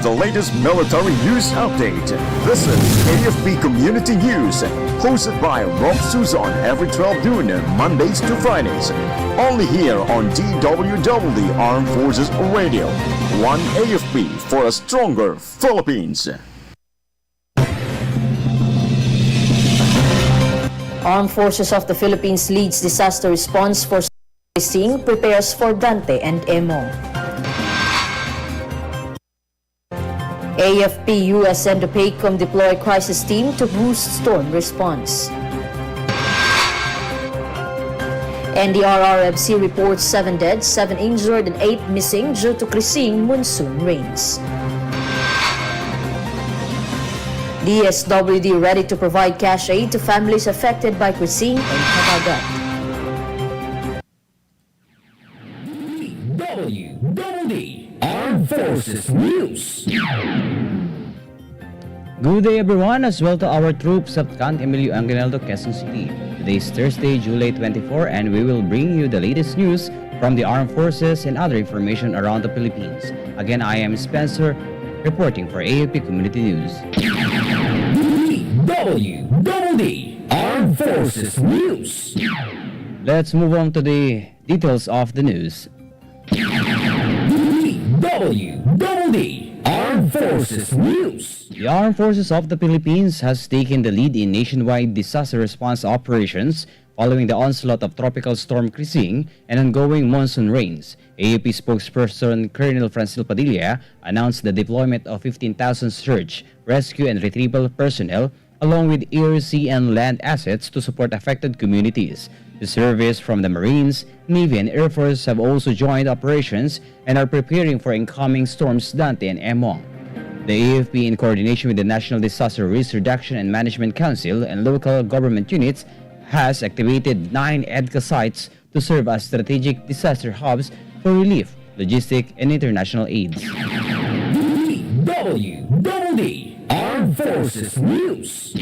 the latest military news update. This is AFP Community News, hosted by Rob Suzon every 12 noon, Mondays to Fridays. Only here on DWDD Armed Forces Radio. One AFP for a stronger Philippines. Armed Forces of the Philippines leads disaster response for Sing prepares for Dante and Emong. AFP, US and PACOM deploy crisis team to boost storm response. NDRRFC reports 7 dead, 7 injured and 8 missing due to Krising monsoon rains. DSWD ready to provide cash aid to families affected by Krising and Habagat. DWDD Armed Forces News. Good day everyone, as well to our troops of Camp Emilio Anguinaldo, Quezon City. Today is Thursday, July 24, and we will bring you the latest news from the Armed Forces and other information around the Philippines. Again, I am Spencer, reporting for AFP Community News. DWDD Armed Forces News. Let's move on to the details of the news. DWDD Armed Forces News. The Armed Forces of the Philippines has taken the lead in nationwide disaster response operations following the onslaught of Tropical Storm Krising and ongoing monsoon rains. AFP spokesperson Colonel Francil Padilla announced the deployment of 15,000 search, rescue and retrieval personnel along with air, sea and land assets to support affected communities. The service from the Marines, Navy and Air Force have also joined operations and are preparing for incoming storms Dante and Emong. The AFP, in coordination with the National Disaster Risk Reduction and Management Council and local government units, has activated 9 EDCA sites to serve as strategic disaster hubs for relief, logistic and international aids. DWDD Armed Forces News.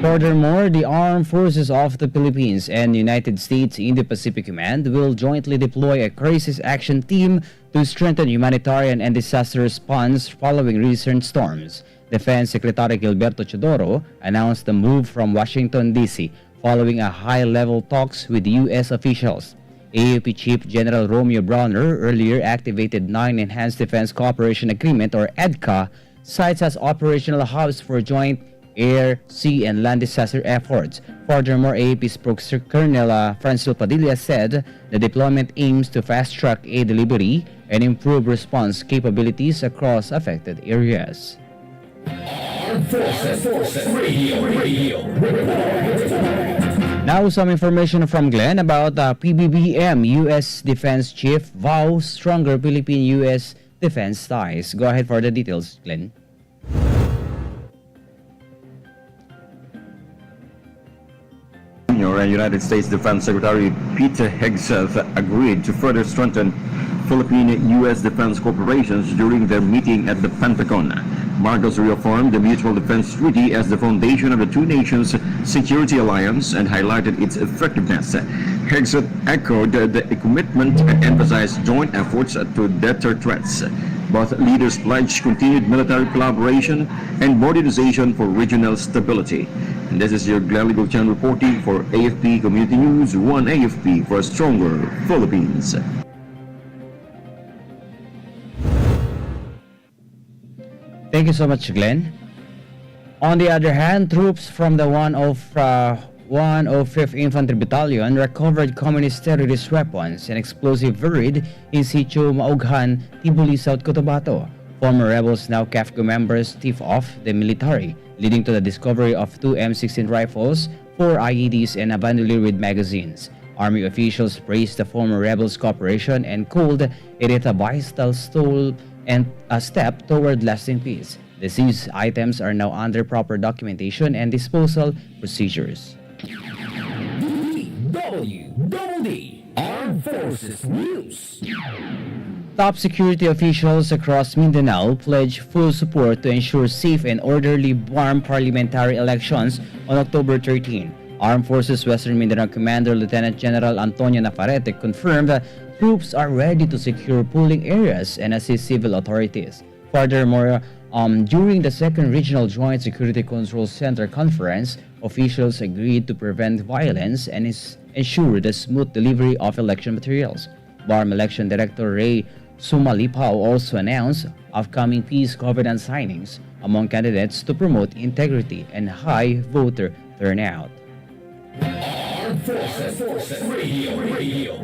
Furthermore, the Armed Forces of the Philippines and United States Indo-Pacific Command will jointly deploy a crisis action team to strengthen humanitarian and disaster response following recent storms. Defense Secretary Gilberto Chodoro announced the move from Washington, D.C. following a high-level talks with U.S. officials. AFP Chief General Romeo Browner earlier activated 9 Enhanced Defense Cooperation Agreement or EDCA sites as operational hubs for joint air, sea, and land disaster efforts. Furthermore, AFP spokesperson Colonel Francil Padilla said the deployment aims to fast-track aid delivery and improve response capabilities across affected areas. Armed Forces Radio. Now, some information from Glenn about PBBM. U.S. Defense Chief vows stronger Philippine-U.S. defense ties. Go ahead for the details, Glenn. And United States Defense Secretary Peter Hegseth agreed to further strengthen Philippine-U.S. defense cooperations during their meeting at the Pentagon. Marcos reaffirmed the mutual defense treaty as the foundation of the two nations' security alliance and highlighted its effectiveness. Hegseth echoed the commitment and emphasized joint efforts to deter threats. Both leaders pledged continued military collaboration and modernization for regional stability. And this is your Glenn Ligo-chan reporting for AFP Community News, One AFP for a stronger Philippines. Thank you so much, Glenn. On the other hand, troops from the 105th Infantry Battalion recovered communist terrorist weapons and explosive buried in situ Maughan, Tibuli, South Cotabato. Former rebels, now CAFCO members, tip off the military, leading to the discovery of 2 M16 rifles, 4 IEDs, and a bandolier with magazines. Army officials praised the former rebels' cooperation and called it a vital and a step toward lasting peace. The seized items are now under proper documentation and disposal procedures. DWDD Armed Forces News. Top security officials across Mindanao pledge full support to ensure safe and orderly warm parliamentary elections on October 13. Armed Forces Western Mindanao Commander Lieutenant General Antonio Navarrete confirmed that troops are ready to secure polling areas and assist civil authorities. Furthermore, during the second Regional Joint Security Control Center conference, officials agreed to prevent violence and ensure the smooth delivery of election materials. BARM Election Director Ray Sumalipao also announced upcoming peace covenant signings among candidates to promote integrity and high voter turnout. Armed Forces Radio.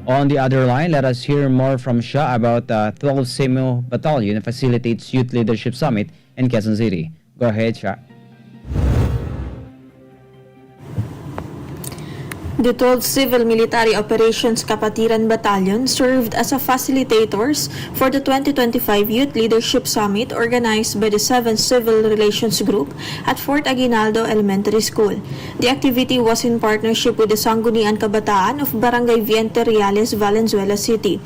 On the other line, let us hear more from Shah about the 12th CMO Battalion facilitates Youth Leadership Summit in Quezon City. Go ahead, Shah. The 12th Civil Military Operations Kapatiran Battalion served as a facilitators for the 2025 Youth Leadership Summit organized by the 7th Civil Relations Group at Fort Aguinaldo Elementary School. The activity was in partnership with the Sangguniang Kabataan of Barangay Viente Reales, Valenzuela City.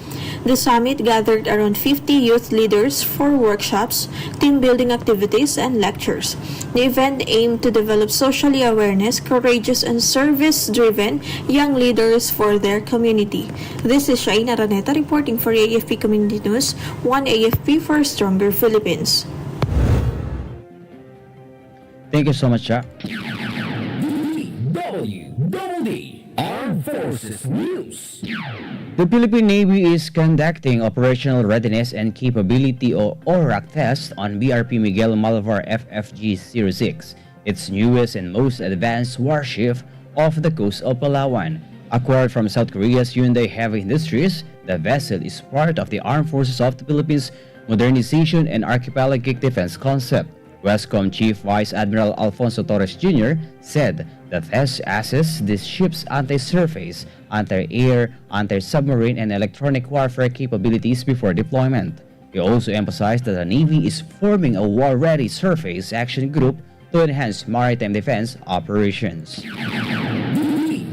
The summit gathered around 50 youth leaders for workshops, team building activities, and lectures. The event aimed to develop socially awareness, courageous, and service-driven young leaders for their community. This is Shaina Raneta reporting for AFP Community News, 1 AFP for Stronger Philippines. Thank you so much, Shah. DWDD Armed Forces News. The Philippine Navy is conducting Operational Readiness and Capability or ORAC test on BRP Miguel Malvar FFG-06, its newest and most advanced warship off the coast of Palawan. Acquired from South Korea's Hyundai Heavy Industries, the vessel is part of the Armed Forces of the Philippines Modernization and Archipelagic Defense Concept. Westcom Chief Vice Admiral Alfonso Torres Jr. said the test assesses this ship's anti-surface, anti-air, anti-submarine, and electronic warfare capabilities before deployment. He also emphasized that the Navy is forming a war-ready surface action group to enhance maritime defense operations.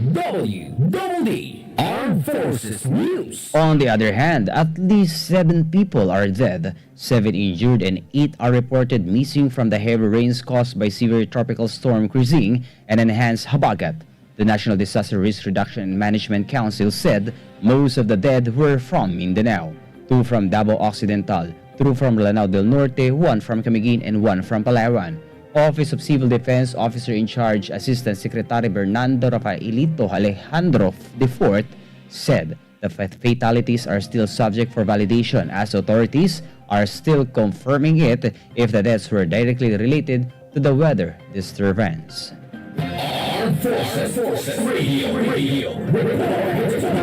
DWDD Armed Forces News. On the other hand, at least 7 people are dead, 7 injured, and 8 are reported missing from the heavy rains caused by severe tropical storm Krizing and enhanced Habagat. The National Disaster Risk Reduction and Management Council said most of the dead were from Mindanao, 2 from Davao Occidental, 2 from Lanao del Norte, 1 from Camiguin, and 1 from Palawan. Office of Civil Defense Officer in Charge Assistant Secretary Bernardo Rafaelito Alejandro IV said the fatalities are still subject for validation as authorities are still confirming it if the deaths were directly related to the weather disturbance. Armed Forces Radio.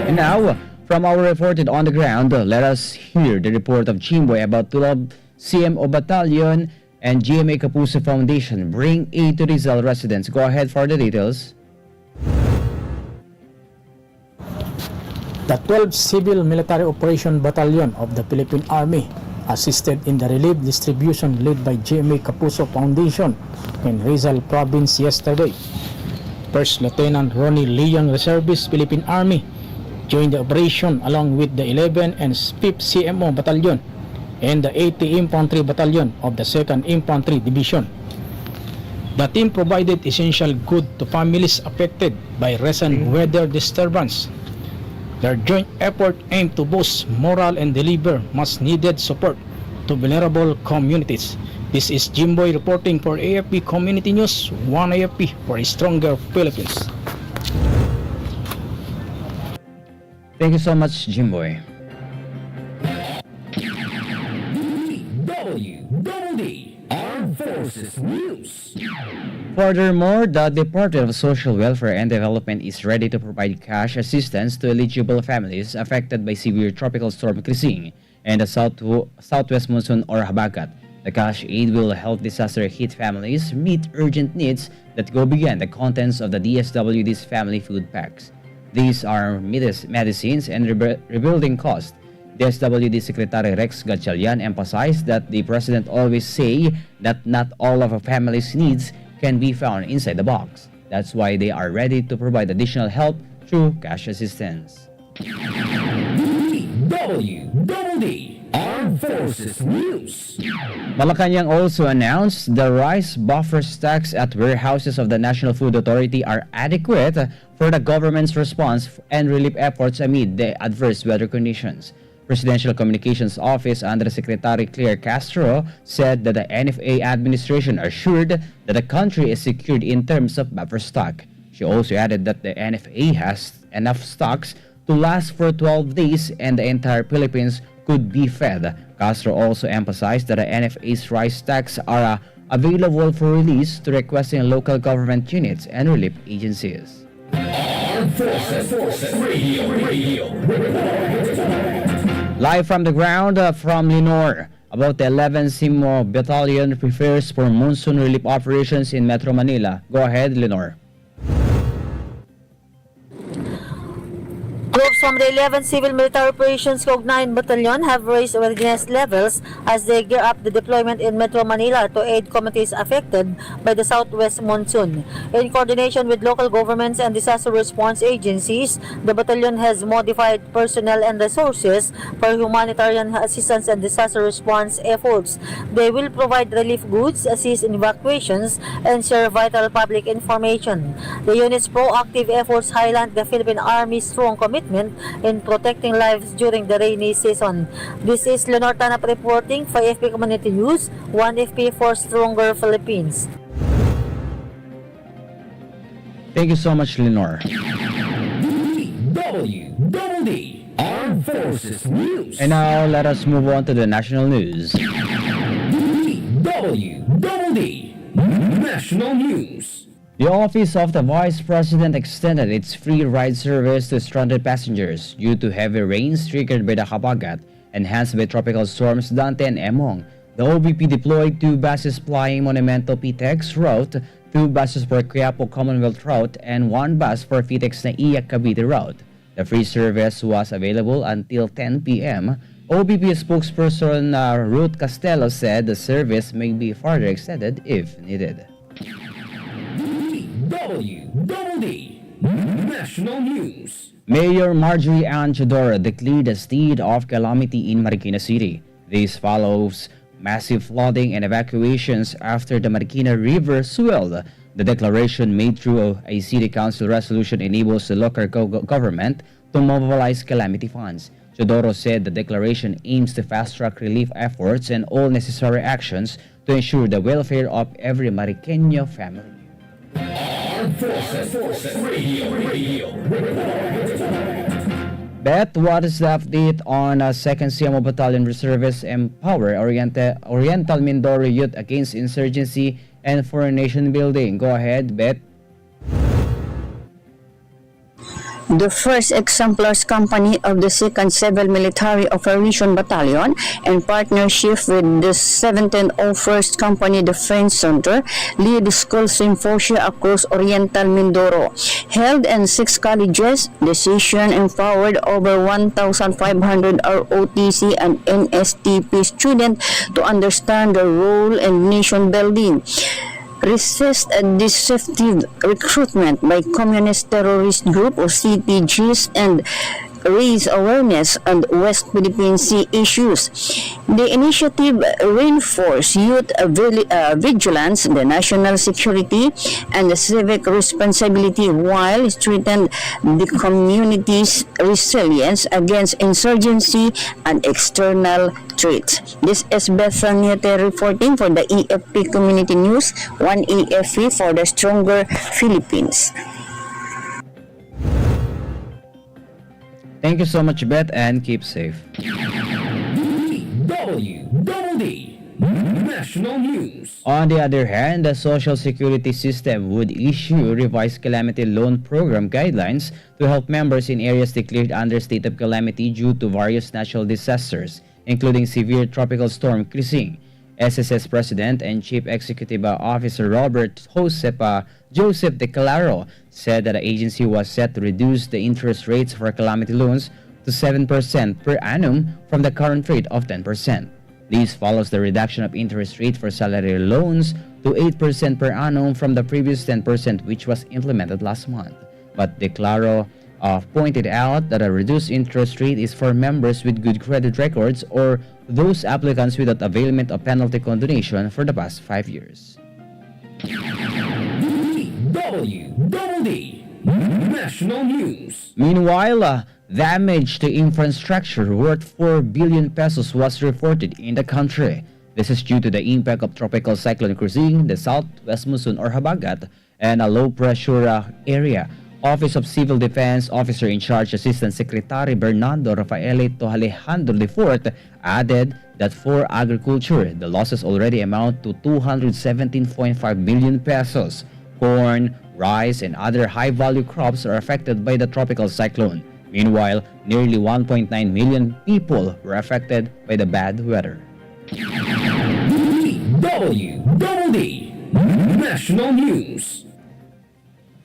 And now, from our reported on the ground, let us hear the report of Jimboy about 12 CMO Battalion and GMA Kapuso Foundation bring aid to Rizal residents. Go ahead for the details. The 12th Civil Military Operation Battalion of the Philippine Army assisted in the relief distribution led by GMA Kapuso Foundation in Rizal Province yesterday. First Lieutenant Ronnie Leon Reservist Philippine Army joined the operation along with the 11th and 5th CMO Battalion and the 80 Infantry Battalion of the 2nd Infantry Division. The team provided essential goods to families affected by recent weather disturbance. Their joint effort aimed to boost morale and deliver much-needed support to vulnerable communities. This is Jimboy reporting for AFP Community News, 1 AFP for a Stronger Philippines. Thank you so much, Jimboy. DWDD Armed Forces News. Furthermore, the Department of Social Welfare and Development is ready to provide cash assistance to eligible families affected by severe tropical storm Krizing and the southwest monsoon or Habagat. The cash aid will help disaster-hit families meet urgent needs that go beyond the contents of the DSWD's family food packs. These are medicines and rebuilding costs. DSWD Secretary Rex Gatchalian emphasized that the President always say that not all of a family's needs can be found inside the box. That's why they are ready to provide additional help through cash assistance. DWDD Armed Forces News. Malacanang also announced the rice buffer stocks at warehouses of the National Food Authority are adequate for the government's response and relief efforts amid the adverse weather conditions. Presidential Communications Office Undersecretary Claire Castro said that the NFA administration assured that the country is secured in terms of buffer stock. She also added that the NFA has enough stocks to last for 12 days and the entire Philippines could be fed. Castro also emphasized that the NFA's rice stocks are available for release to requesting local government units and relief agencies. Armed Forces Radio. Live from the ground from Lenore, about the 11th Simo Battalion prepares for monsoon relief operations in Metro Manila. Go ahead, Lenore. Troops from the 11th Civil Military Operations Cog-9 Battalion have raised readiness levels as they gear up the deployment in Metro Manila to aid communities affected by the southwest monsoon. In coordination with local governments and disaster response agencies, the battalion has modified personnel and resources for humanitarian assistance and disaster response efforts. They will provide relief goods, assist in evacuations, and share vital public information. The unit's proactive efforts highlight the Philippine Army's strong commitment in protecting lives during the rainy season. This is Leonor Tanap reporting for AFP Community News, 1FP for Stronger Philippines. Thank you so much, Lenore. DWDD Armed Forces News. And now let us move on to the national news. DWDD National News. The Office of the Vice President extended its free ride service to stranded passengers due to heavy rains triggered by the Habagat, enhanced by tropical storms Dante and Emong. The OVP deployed 2 buses plying Monumento PTEX route, 2 buses for Quiapo Commonwealth route, and 1 bus for PTEX Naiya Cavite route. The free service was available until 10 p.m. OVP spokesperson Ruth Castello said the service may be further extended if needed. DWDD National News. Mayor Marjorie Ann Chodoro declared a state of calamity in Marikina City. This follows massive flooding and evacuations after the Marikina River swelled. The declaration made through a city council resolution enables the local government to mobilize calamity funds. Chodoro said the declaration aims to fast-track relief efforts and all necessary actions to ensure the welfare of every Mariqueño family. Armed Forces Radio. Beth, what is the update on 2nd CMO Battalion Reservists Empower Oriental Mindoro Youth Against Insurgency and Foreign Nation Building? Go ahead, Beth. The first exemplars company of the 2nd Civil Military Operation Battalion, in partnership with the 1701st Company Defense Center, lead school symposia across Oriental Mindoro. Held in 6 colleges, the session empowered over 1,500 ROTC and NSTP students to understand the role in nation building, resist deceptive recruitment by communist terrorist group or CTGs, and raise awareness on West Philippine Sea issues. The initiative reinforced youth vigilance, the national security, and the civic responsibility while strengthened the community's resilience against insurgency and external threats. This is Bethany reporting for the AFP Community News, 1 AFP for the Stronger Philippines. Thank you so much, Beth, and keep safe. DWDD National News. On the other hand, the Social Security System would issue revised calamity loan program guidelines to help members in areas declared under state of calamity due to various natural disasters, including severe tropical storm Krising. SSS President and Chief Executive Officer Robert Joseph Declaro said that the agency was set to reduce the interest rates for calamity loans to 7% per annum from the current rate of 10%. This follows the reduction of interest rate for salary loans to 8% per annum from the previous 10%, which was implemented last month. But Declaro pointed out that a reduced interest rate is for members with good credit records or those applicants without availment of penalty condonation for the past 5 years. DWDD National News. Meanwhile, Damage to infrastructure worth 4 billion pesos was reported in the country. This is due to the impact of Tropical Cyclone Cruzing, the southwest monsoon or habagat, and a low-pressure area. Office of Civil Defense Officer in Charge Assistant Secretary Bernardo Rafaelito Alejandro IV added that for agriculture, the losses already amount to 217.5 billion pesos. Corn, rice, and other high-value crops are affected by the tropical cyclone. Meanwhile, nearly 1.9 million people were affected by the bad weather. DWDD National News.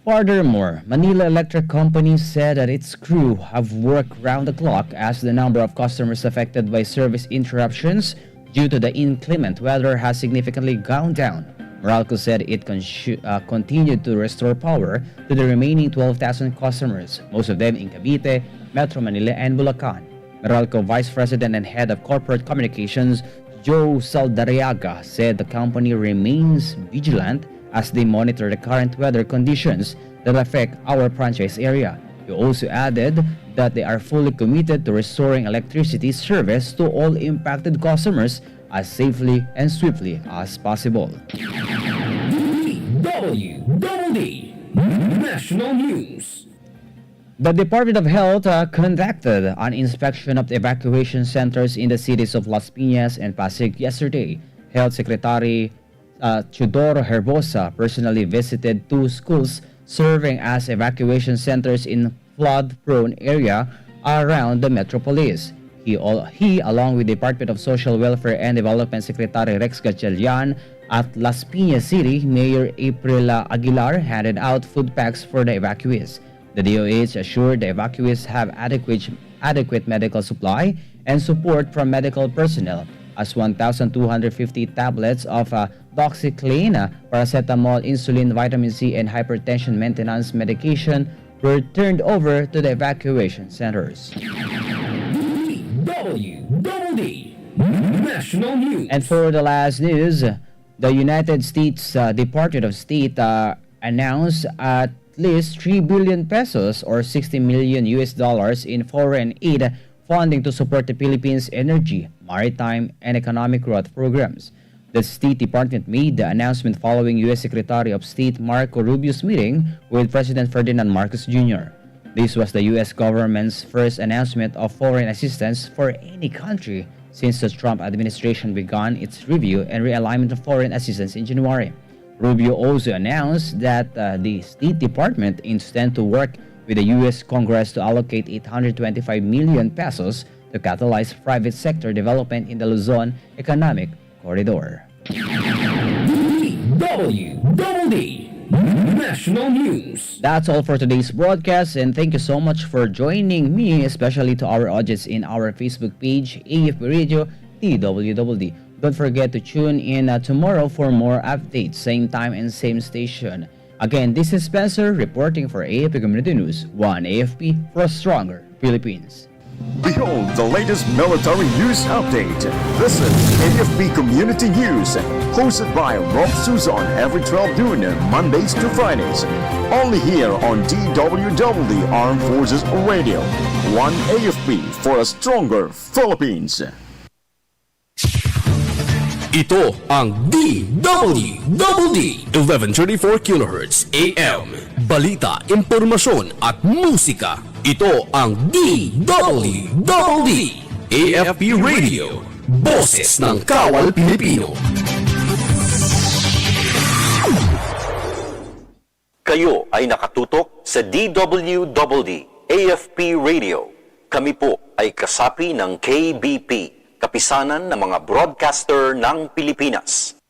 Furthermore, Manila Electric Company said that its crew have worked round the clock as the number of customers affected by service interruptions due to the inclement weather has significantly gone down. Meralco said it continued to restore power to the remaining 12,000 customers, most of them in Cavite, Metro Manila, and Bulacan. Meralco Vice President and Head of Corporate Communications, Joe Saldarriaga, said the company remains vigilant as they monitor the current weather conditions that affect our franchise area. He also added that they are fully committed to restoring electricity service to all impacted customers as safely and swiftly as possible. DWDD National News. The Department of Health conducted an inspection of the evacuation centers in the cities of Las Piñas and Pasig yesterday. Health Secretary Teodoro Herbosa personally visited 2 schools serving as evacuation centers in flood-prone area around the metropolis. He, along with Department of Social Welfare and Development Secretary Rex Gatchalian at Las Piñas City, Mayor April Aguilar handed out food packs for the evacuees. The DOH assured the evacuees have adequate medical supply and support from medical personnel, as 1,250 tablets of doxycycline, paracetamol, insulin, vitamin C, and hypertension maintenance medication were turned over to the evacuation centers. DWDD National News. And for the last news, the United States Department of State announced at least 3 billion pesos or 60 million US dollars in foreign aid funding to support the Philippines' energy, maritime, and economic growth programs. The State Department made the announcement following U.S. Secretary of State Marco Rubio's meeting with President Ferdinand Marcos Jr. This was the U.S. government's first announcement of foreign assistance for any country since the Trump administration began its review and realignment of foreign assistance in January. Rubio also announced that the State Department intends to work with the U.S. Congress to allocate 825 million pesos to catalyze private sector development in the Luzon Economic Corridor. DWDD National News. That's all for today's broadcast, and thank you so much for joining me, especially to our audience in our Facebook page, AFP Radio DWDD. Don't forget to tune in tomorrow for more updates, same time and same station. Again, this is Spencer reporting for AFP Community News, 1 AFP for a stronger Philippines. Behold the latest military news update. This is AFP Community News, hosted by Rob Suzon every 12 noon, Mondays to Fridays. Only here on DWDD Armed Forces Radio. 1 AFP for a stronger Philippines. Ito ang DWDD 1134 kHz AM. Balita, impormasyon at musika. Ito ang DWDD AFP Radio. Boses ng Kawal Pilipino. Kayo ay nakatutok sa DWDD AFP Radio. Kami po ay kasapi ng KBP, Kapisanan ng mga Broadcaster ng Pilipinas.